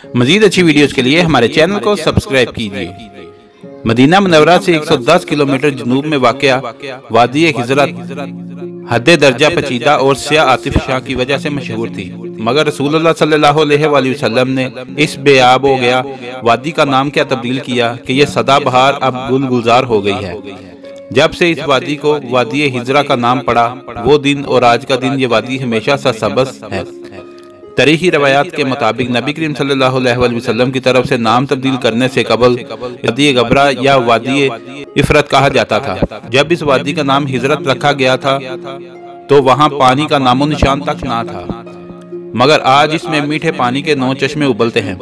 मजीद अच्छी वीडियोस के लिए हमारे चैनल को सब्सक्राइब कीजिए। मदीना मुनव्वरा से 110 किलोमीटर जनूब में वाक़या वादी हिजरत हद दर्जा पेचीदा और सिया आतिफ शाह की वजह से मशहूर थी, मगर रसूलुल्लाह सल्लल्लाहु अलैहि वसल्लम ने इस बेआब हो गया वादी का नाम क्या तब्दील किया कि यह सदाबहार अब गुलगुजार हो गई है। जब से इस वादी को वादी हिजरा का नाम पड़ा, वो दिन और आज का दिन ये वादी हमेशा सरसब्ज़ है। तारीखी रवायात के मुताबिक नबी करीम सल्लल्लाहु अलैहि वसल्लम की तरफ से नाम तब्दील करने से कबल वादी गबरा या वादी इफरत कहा जाता था। जब इस वादी का नाम हिजरत रखा गया था तो वहाँ पानी का नामो निशान तक ना था, मगर आज इसमें मीठे पानी के 9 चश्मे उबलते हैं।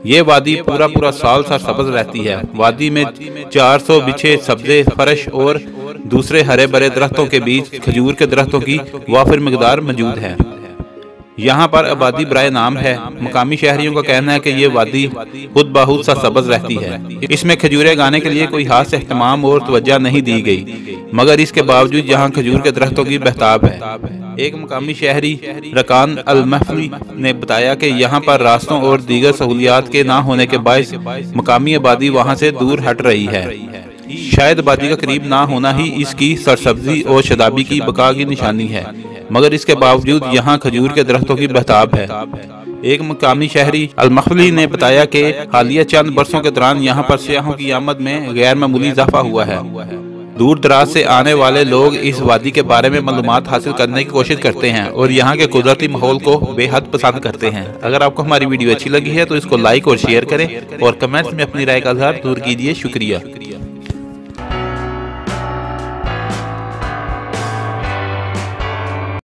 ये वादी पूरा साल सरसब्ज़ रहती है। वादी में 400 बिछे सब्जे फर्श और दूसरे हरे भरे दरख्तों के बीच खजूर के दरख्तों की वाफिर मकदार मौजूद है। यहाँ पर आबादी बराए नाम है। मुकामी शहरियों का कहना है कि ये वादी खुद बहुत सा सब्ज़ रहती है। इसमें खजूरें उगाने के लिए कोई खास एहतमाम और तवज्जो नहीं दी गई, मगर इसके बावजूद यहाँ खजूर के दरख्तों की बहताब है। एक मुकामी शहरी रकान अल महफली ने बताया कि यहाँ पर रास्तों और दीगर सहूलियात के ना होने के बायस मुकामी आबादी वहाँ से दूर हट रही है। शायद आबादी का करीब ना होना ही इसकी सरसब्जी और शदाबी की बका की निशानी है, मगर इसके बावजूद यहाँ खजूर के दरख्तों की बहताब है। एक मुकामी शहरी अल महफली ने बताया कि हालिया चंद बरसों के दौरान यहाँ पर सियाहों की आमद में गैर मामूली इजाफा हुआ है। दूर दराज से आने वाले लोग इस वादी के बारे में मालूमात हासिल करने की कोशिश करते हैं और यहाँ के कुदरती माहौल को बेहद पसंद करते हैं। अगर आपको हमारी वीडियो अच्छी लगी है तो इसको लाइक और शेयर करें और कमेंट्स में अपनी राय का इज़हार जरूर कीजिए। शुक्रिया।